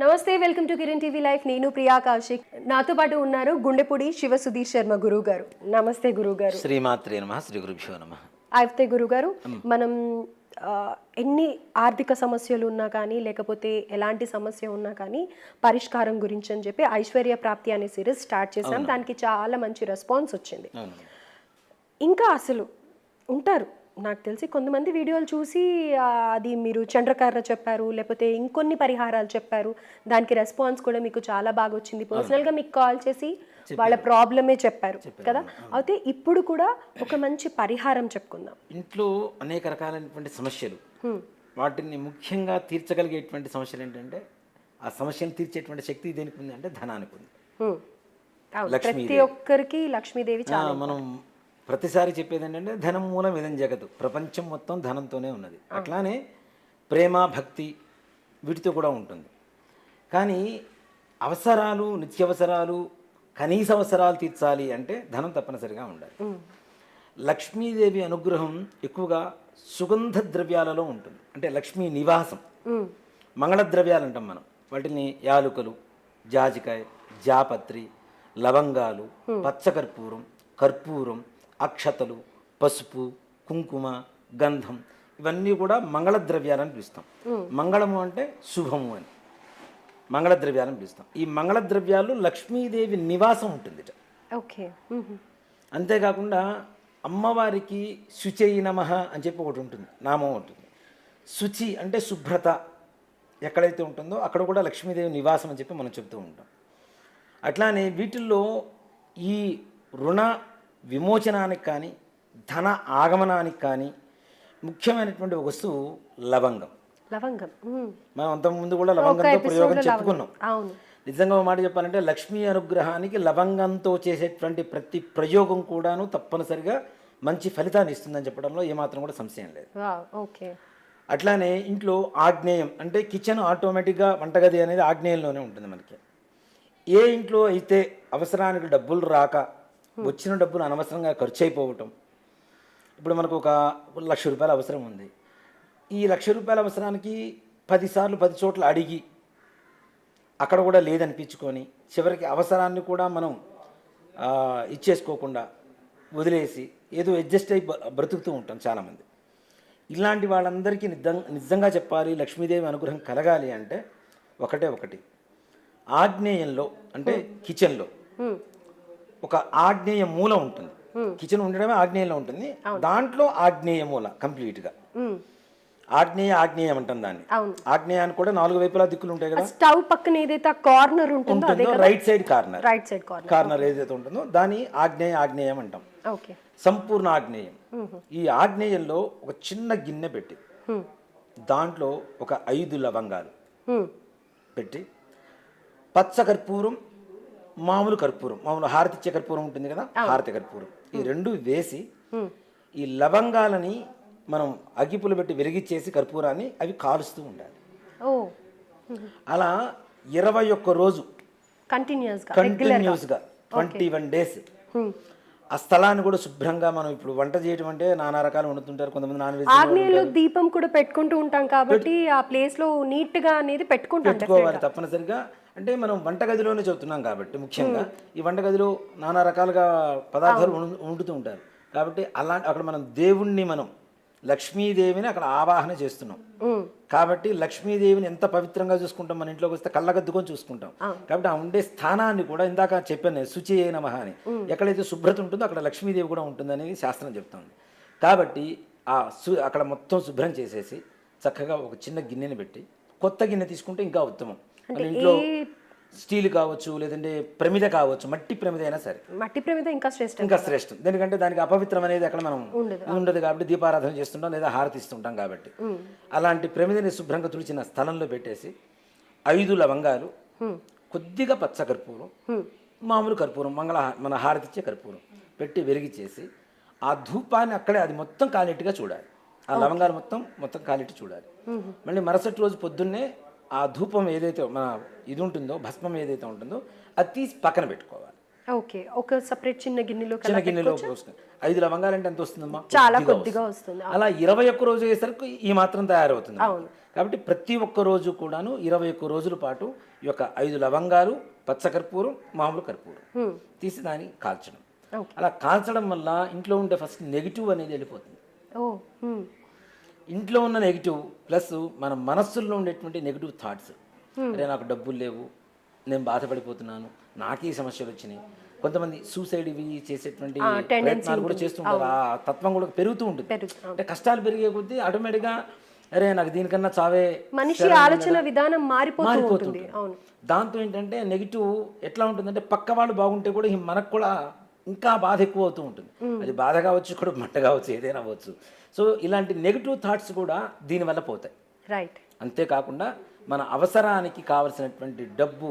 నమస్తే, welcome to Kiran TV life. నేను ప్రియా కౌశిక్. నాతో పాటు ఉన్నారు గుండెపూడి శివ సుధీర్ శర్మ గురువు గారు. నమస్తే గురువు గారు. శ్రీమాత్రే నమః, శ్రీ గురుభ్యో నమః. అయితే గురువు గారు, మనం ఎన్ని ఆర్థిక సమస్యలు ఉన్నా కానీ, లేకపోతే ఎలాంటి సమస్య ఉన్నా కానీ పరిష్కారం గురించి అని చెప్పి ఐశ్వర్య ప్రాప్తి అనే సిరీస్ స్టార్ట్ చేసాం. దానికి చాలా మంచి రెస్పాన్స్ వచ్చింది. ఇంకా అసలు ఉంటారు నాకు తెలిసి కొంతమంది వీడియోలు చూసి అది మీరు చంద్రకర్ర చెప్పారు, లేకపోతే ఇంకొన్ని పరిహారాలు చెప్పారు, దానికి రెస్పాన్స్ కూడా మీకు చాలా బాగా వచ్చింది. పర్సనల్గా మీకు కాల్ చేసి వాళ్ళ ప్రాబ్లమే చెప్పారు కదా. అయితే ఇప్పుడు కూడా ఒక మంచి పరిహారం చెప్పుకుందాం. ఇంట్లో అనేక రకాలైనటువంటి సమస్యలు, వాటిని ముఖ్యంగా తీర్చగలిగేటువంటి సమస్యలు ఏంటంటే, ఆ సమస్యను తీర్చేటువంటి శక్తి దేనికి ఉంది అంటే ధనానికి ఉంది. ప్రతి ఒక్కరికి లక్ష్మీదేవి చాలా. మనం ప్రతిసారి చెప్పేది ఏంటంటే ధనం మూలం ఇదం జగత్తు, ప్రపంచం మొత్తం ధనంతోనే ఉన్నది. అట్లానే ప్రేమ, భక్తి వీటితో కూడా ఉంటుంది. కానీ అవసరాలు, నిత్యవసరాలు, కనీస అవసరాలు తీర్చాలి అంటే ధనం తప్పనిసరిగా ఉండాలి. లక్ష్మీదేవి అనుగ్రహం ఎక్కువగా సుగంధ ద్రవ్యాలలో ఉంటుంది. అంటే లక్ష్మీ నివాసం, మంగళ ద్రవ్యాలు అంటాం మనం. వాటిని యాలుకలు, జాజికాయ, జాపత్రి, లవంగాలు, పచ్చకర్పూరం, కర్పూరం, అక్షతలు, పసుపు, కుంకుమ, గంధం, ఇవన్నీ కూడా మంగళ ద్రవ్యాలని పిలుస్తాం. మంగళము అంటే శుభము అని మంగళ ద్రవ్యాలను పిలుస్తాం. ఈ మంగళ ద్రవ్యాలు లక్ష్మీదేవి నివాసం ఉంటుంది. ఓకే. అంతేకాకుండా అమ్మవారికి శుచై నమః అని చెప్పి ఒకటి ఉంటుంది, నామం ఉంటుంది. శుచి అంటే శుభ్రత ఎక్కడైతే ఉంటుందో అక్కడ కూడా లక్ష్మీదేవి నివాసం అని చెప్పి మనం చెప్తూ ఉంటాం. అట్లానే వీటిల్లో ఈ రుణ విమోచనానికి కానీ, ధన ఆగమనానికి కానీ ముఖ్యమైనటువంటి ఒక వస్తువు లవంగం. లవంగం మనం అంతకుముందు కూడా లవంగంతో ప్రయోగం చెప్పుకున్నాం. నిజంగా ఒక మాట చెప్పాలంటే లక్ష్మీ అనుగ్రహానికి లవంగంతో చేసేటువంటి ప్రతి ప్రయోగం కూడాను తప్పనిసరిగా మంచి ఫలితాన్ని ఇస్తుందని చెప్పడంలో ఏమాత్రం కూడా సంశయం లేదు. అట్లానే ఇంట్లో ఆగ్నేయం అంటే కిచెన్, ఆటోమేటిక్గా వంటగది అనేది ఆగ్నేయంలోనే ఉంటుంది మనకి. ఏ ఇంట్లో అయితే అవసరానికి డబ్బులు రాక వచ్చిన డబ్బులు అనవసరంగా ఖర్చు అయిపోవటం, ఇప్పుడు మనకు ఒక ₹1,00,000 అవసరం ఉంది. ఈ ₹1,00,000 అవసరానికి 10 సార్లు 10 చోట్ల అడిగి అక్కడ కూడా లేదనిపించుకొని చివరికి అవసరాన్ని కూడా మనం ఇచ్చేసుకోకుండా వదిలేసి ఏదో అడ్జస్ట్ అయి బ్రతుకుతూ ఉంటాం చాలామంది. ఇలాంటి వాళ్ళందరికీ నిజంగా చెప్పాలి, లక్ష్మీదేవి అనుగ్రహం కలగాలి అంటే ఒకటి ఆగ్నేయంలో అంటే కిచెన్లో ఒక ఆగ్నేయ మూల ఉంటుంది. కిచెన్ ఉండడమే ఆగ్నేయంలో ఉంటుంది. దాంట్లో ఆగ్నేయ మూల కంప్లీట్గా ఆగ్నేయం అంటాం దాన్ని. ఆగ్నేయాన్ని కూడా 4 వైపులా దిక్కులు ఉంటాయి కదా. స్టవ్ పక్కన ఏదైతే కార్నర్ ఉంటుందో రైట్ సైడ్ కార్నర్ ఏదైతే ఉంటుందో దాన్ని ఆగ్నేయం అంటాం. సంపూర్ణ ఆగ్నేయం. ఈ ఆగ్నేయంలో ఒక చిన్న గిన్నె పెట్టి దాంట్లో ఒక 5 లవంగాలు పెట్టి, పచ్చ కర్పూరం, మామూలు కర్పూరం, మామూలు హారతిచ్చే కర్పూరం ఉంటుంది కదా, హారతి కర్పూరం, ఈ 2 వేసి ఈ లవంగాలని మనం అగ్గిపులు పెట్టి వెలిగించేసి కర్పూరాన్ని అవి కాలుస్తూ ఉండాలి. అలా 21 రోజు కంటిన్యూస్గా 21 డేస్. ఆ స్థలాన్ని కూడా శుభ్రంగా మనం ఇప్పుడు వంట చేయడం అంటే నానా రకాలు వండుతుంటారు. కొంతమంది నాన్ వెజ్, ఆగ్నేయంలో దీపం కూడా పెట్టుకుంటూ ఉంటాం కాబట్టి ఆ ప్లేస్ లో నీట్ గా అనేది పెట్టుకోవాలి తప్పనిసరిగా. అంటే మనం వంటగదిలోనే చదువుతున్నాం కాబట్టి ముఖ్యంగా ఈ వంటగదిలో నానా రకాలుగా పదార్థాలు వండుతూ ఉంటారు కాబట్టి అక్కడ మనం దేవుణ్ణి, మనం లక్ష్మీదేవిని అక్కడ ఆవాహన చేస్తున్నాం. కాబట్టి లక్ష్మీదేవిని ఎంత పవిత్రంగా చూసుకుంటాం, మన ఇంట్లోకి వస్తే కళ్ళగద్దుకొని చూసుకుంటాం. కాబట్టి ఆ ఉండే స్థానాన్ని కూడా ఇందాక చెప్పాను, శుచి అయిన నమః అని. ఎక్కడైతే శుభ్రత ఉంటుందో అక్కడ లక్ష్మీదేవి కూడా ఉంటుందనేది శాస్త్రం చెప్తుంది. కాబట్టి అక్కడ మొత్తం శుభ్రం చేసేసి చక్కగా ఒక చిన్న గిన్నెని పెట్టి, కొత్త గిన్నె తీసుకుంటే ఇంకా ఉత్తమం. ఇంట్లో స్టీల్ కావచ్చు, లేదంటే ప్రమిద కావచ్చు, మట్టి ప్రమిద అయినా సరే. మట్టి ప్రమిద ఇంకా శ్రేష్టం. ఎందుకంటే దానికి అపవిత్రం అనేది అక్కడ మనం ఉండదు కాబట్టి దీపారాధన చేస్తుంటాం లేదా హారతి ఇస్తుంటాం కాబట్టి. అలాంటి ప్రమిదని శుభ్రంగా తుడిచిన స్థలంలో పెట్టేసి 5 లవంగాలు, కొద్దిగా పచ్చ కర్పూరం, మామూలు కర్పూరం, మన హారతిచ్చే కర్పూరం పెట్టి వెలిగించేసి ఆ ధూపాన్ని అక్కడే అది మొత్తం కాలిట్టుగా చూడాలి. ఆ లవంగాలు మొత్తం కాలిట్టి చూడాలి. మళ్ళీ మరుసటి రోజు పొద్దున్నే ఆ ధూపం ఏదైతే మన ఇది ఉంటుందో, భస్మం ఏదైతే ఉంటుందో అది తీసి పక్కన పెట్టుకోవాలి. ఓకే, ఒక సపరేట్ చిన్న గిన్నెలో చిన్న గిన్నెలో పోసుకొని 5 లవంగాలు అంటే ఎంత వస్తుందమ్మా? చాలా కొద్దిగా వస్తుంది. అలా 21 రోజు అయ్యేసరికి ఈ మాత్రం తయారవుతుంది. కాబట్టి ప్రతి ఒక్క రోజు కూడాను 21 రోజుల పాటు ఈ యొక్క 5 లవంగాలు, పచ్చకర్పూరం, మామూలు కర్పూరం తీసి దాన్ని కాల్చడం. అలా కాల్చడం వల్ల ఇంట్లో ఉండే ఫస్ట్ నెగిటివ్ అనేది వెళ్ళిపోతుంది. ఇంట్లో ఉన్న నెగిటివ్ ప్లస్ మన మనస్సుల్లో ఉండేటువంటి నెగిటివ్ థాట్స్, అరే నాకు డబ్బులు లేవు, నేను బాధపడిపోతున్నాను, నాకే సమస్యలు వచ్చినాయి, కొంతమంది సూసైడ్ ఇవి చేసేటువంటి ప్రయత్నాలు కూడా చేస్తుంటారు. ఆ తత్వం కూడా పెరుగుతూ ఉంటుంది. అంటే కష్టాలు పెరిగే కొద్దీ ఆటోమేటిక్గా అరే నాకు దీనికన్నా చావే, మనిషి ఆలోచన విధానం మారిపోతుంది. దాంతో ఏంటంటే నెగిటివ్ ఎట్లా ఉంటుందంటే పక్క వాళ్ళు బాగుంటే కూడా మనకు కూడా ఇంకా బాధ ఎక్కువ అవుతూ ఉంటుంది. అది బాధ కావచ్చు, కూడా మంట కావచ్చు, ఏదైనా అవ్వచ్చు. సో ఇలాంటి నెగిటివ్ థాట్స్ కూడా దీనివల్ల పోతాయి. రైట్. అంతేకాకుండా మన అవసరానికి కావలసినటువంటి డబ్బు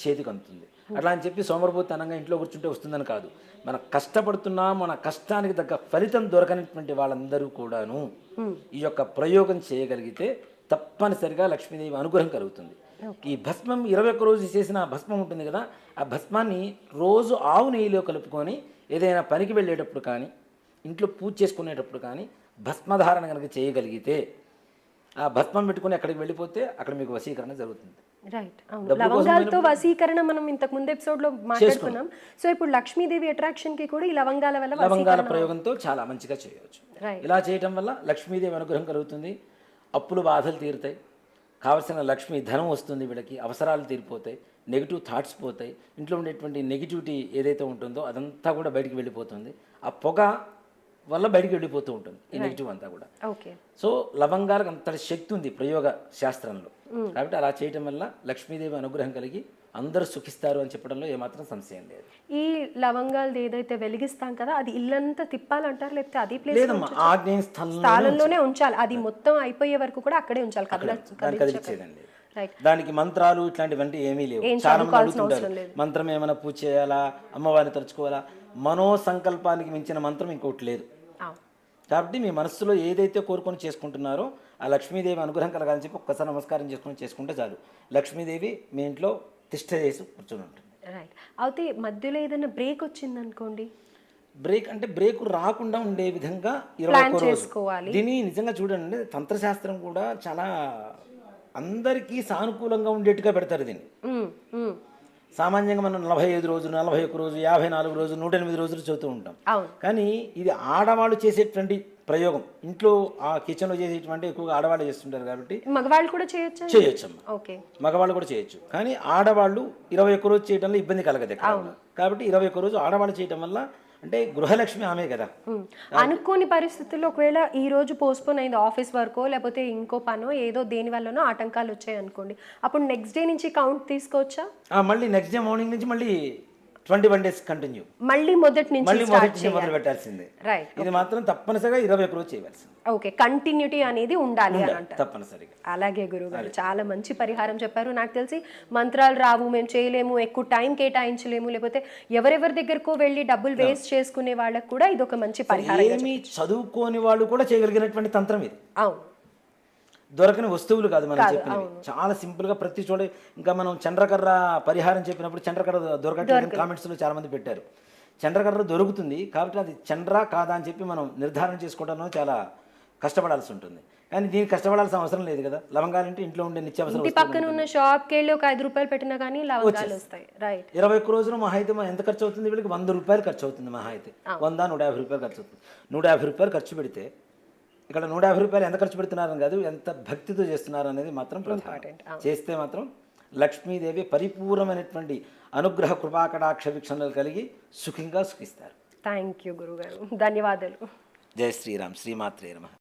చేతికి అందుతుంది. అట్లా అని చెప్పి సోమరపోతనంగా ఇంట్లో కూర్చుంటే వస్తుందని కాదు. మనం కష్టపడుతున్నా మన కష్టానికి తగ్గ ఫలితం దొరకనటువంటి వాళ్ళందరూ కూడాను ఈ యొక్క ప్రయోగం చేయగలిగితే తప్పనిసరిగా లక్ష్మీదేవి అనుగ్రహం కలుగుతుంది. ఈ భస్మం 21 రోజు చేసిన భస్మం ఉంటుంది కదా, ఆ భస్మాన్ని రోజు ఆవు నెయ్యిలో కలుపుకొని ఏదైనా పనికి వెళ్ళేటప్పుడు కానీ ఇంట్లో పూజ చేసుకునేటప్పుడు కానీ భస్మధారణ కనుక చేయగలిగితే ఆ భస్మం పెట్టుకుని అక్కడికి వెళ్ళిపోతే అక్కడ మీకు వశీకరణ జరుగుతుంది. రైట్. లవంగాలతో వశీకరణ మనం ఇంతకు ముందు ఎపిసోడ్ లో మాట్లాడుకున్నాం. సో ఇప్పుడు లక్ష్మీదేవి అట్రాక్షన్ కి కూడా ఈ లవంగాల వల్ల లవంగాల ప్రయోగంతో చాలా మంచిగా చేయవచ్చు. ఇలా చేయటం వల్ల లక్ష్మీదేవి అనుగ్రహం కలుగుతుంది, అప్పులు బాధలు తీరుతాయి, కావలసిన లక్ష్మీ ధనం వస్తుంది, వీళ్ళకి అవసరాలు తీరిపోతాయి, నెగిటివ్ థాట్స్ పోతాయి, ఇంట్లో ఉండేటువంటి నెగిటివిటీ ఏదైతే ఉంటుందో అదంతా కూడా బయటికి వెళ్ళిపోతుంది. ఆ పొగ వల్ల బయటికి వెళ్ళిపోతూ ఉంటుంది ఈ నెగిటివ్ అంతా కూడా. సో లవంగాలకు అంతటి శక్తి ఉంది ప్రయోగ శాస్త్రంలో. కాబట్టి అలా చేయటం వల్ల లక్ష్మీదేవి అనుగ్రహం కలిగి అందరూ సుఖిస్తారు అని చెప్పడంలో ఏమాత్రం సంశయం లేదు. ఈ లవంగాలు ఏదైతే వెలిగిస్తాం కదా, అది ఇల్లంతా తిప్పాలంటారు, లేకపోతే అది లేదమ్మా, ఆగ్నేయ స్థానంలోనే ఉంచాలి, అది మొత్తం అయిపోయే వరకు కూడా అక్కడే ఉంచాలి, కదిలిచ్చేదండి. దానికి మంత్రాలు ఇట్లాంటివంటి ఏమీ లేవు. చాలా మంది అడుగుతుంటారు మంత్రం ఏమైనా పూజ చేయాలా, అమ్మవారిని తలుచుకోవాలా. మనో సంకల్పానికి మించిన మంత్రం ఇంకోటి లేదు. కాబట్టి మీ మనస్సులో ఏదైతే కోరుకొని చేసుకుంటున్నారో ఆ లక్ష్మీదేవి అనుగ్రహం కలగాలని చెప్పి ఒక్కసారి నమస్కారం చేసుకుంటే చాలు, లక్ష్మీదేవి మీ ఇంట్లో తిష్ట చేసి కూర్చొని ఉంటుంది. రైట్. అయితే మధ్యలో ఏదైనా బ్రేక్ వచ్చింది అనుకోండి, బ్రేక్ అంటే బ్రేక్ రాకుండా ఉండే విధంగా 21 రోజులు దీన్ని నిజంగా చూడండి. తంత్రశాస్త్రం కూడా చాలా అందరికీ సానుకూలంగా ఉండేట్టుగా పెడతారు దీన్ని. సామాన్యంగా మనం 45 రోజులు, 41 రోజు, 54 రోజులు, 108 రోజులు చదువుతూ ఉంటాం. కానీ ఇది ఆడవాళ్ళు చేసేటువంటి ప్రయోగం. ఇంట్లో ఆ కిచెన్లో చేసేటువంటి ఎక్కువగా ఆడవాళ్ళు చేస్తుంటారు కాబట్టి మగవాళ్ళు కూడా చేయొచ్చమ్మా. మగవాళ్ళు కూడా చేయొచ్చు. కానీ ఆడవాళ్ళు 21 రోజు చేయడంలో ఇబ్బంది కలగదు కాబట్టి 21 రోజు ఆడవాళ్ళు చేయడం వల్ల అంటే గృహలక్ష్మి ఆమె కదా. అనుకోని పరిస్థితుల్లో ఒకవేళ ఈ రోజు పోస్ట్పోన్ అయింది, ఆఫీస్ వర్కో లేకపోతే ఇంకో పనో ఏదో దేని వల్లనో ఆటంకాలు వచ్చాయి అనుకోండి, అప్పుడు నెక్స్ట్ డే నుంచి కౌంట్ తీసుకోవచ్చా? మళ్ళీ నెక్స్ట్ డే మార్నింగ్ నుంచి మళ్ళీ 21 డేస్ కంటిన్యూ, మళ్ళీ మొదటి నుంచి మొదలు పెట్టాల్సిందే. రైట్. ఇది మాత్రం తప్పనిసరిగా 21 రోజు చేయవలసింది. ఓకే, కంటిన్యూటీ అనేది ఉండాలి అని అంటారు తప్పనిసరిగా. అలాగే గురుగారు చాలా మంచి పరిహారం చెప్పారు. నాకు తెలిసి మంత్రాలు రావు, మేము చేయలేము, ఎక్కువ టైం కేటాయించలేము, లేకపోతే ఎవరెవరి దగ్గరకో వెళ్ళి డబ్బులు వేస్ట్ చేసుకునే వాళ్ళకి కూడా ఇది ఒక మంచి పరిహారం. ఏమీ చదువుకోని వాళ్ళు కూడా చేయగలిగినటువంటి తంత్రం ఇది. అవును, దొరకని వస్తువులు కాదు మనం చెప్పినవి. చాలా సింపుల్ గా ప్రతి చోట. ఇంకా మనం చంద్రకర్ర పరిహారం చెప్పినప్పుడు చంద్రకర్ర దొరకట్లేదు కామెంట్స్ లో చాలా మంది పెట్టారు. చంద్రకర్ర దొరుకుతుంది కాబట్టి అది చంద్ర కాదా అని చెప్పి మనం నిర్ధారణ చేసుకోవడంలో చాలా కష్టపడాల్సి ఉంటుంది. కానీ దీనికి కష్టపడాల్సిన అవసరం లేదు కదా. లవంగాలు అంటే ఇంట్లో ఉండే నిత్యావసరం. ఇంటి పక్కన ఉన్న షాప్కి వెళ్ళి ఒక 5 రూపాయలు పెట్టినా కానీ లవంగాలు వస్తాయి. రైట్. 21 రోజులు మహా అయితే ఎంత ఖర్చు అవుతుంది? వీళ్ళకి 100 రూపాయలు ఖర్చు అవుతుంది. మహా అయితే 100, 150 రూపాయలు ఖర్చు అవుతుంది. 150 రూపాయలు ఖర్చు పెడితే ఇక్కడ 150 రూపాయలు ఎంత ఖర్చు పెడుతున్నారని కాదు, ఎంత భక్తితో చేస్తున్నారు అనేది మాత్రం ప్రధానం. చేస్తే మాత్రం లక్ష్మీదేవి పరిపూర్ణమైనటువంటి అనుగ్రహ కృపాకటాక్ష వీక్షణలు కలిగి సుఖంగా సుఖిస్తారు. థ్యాంక్ యూ గురుగారు, ధన్యవాదాలు. జై శ్రీరామ్. శ్రీమాత్రే నమః.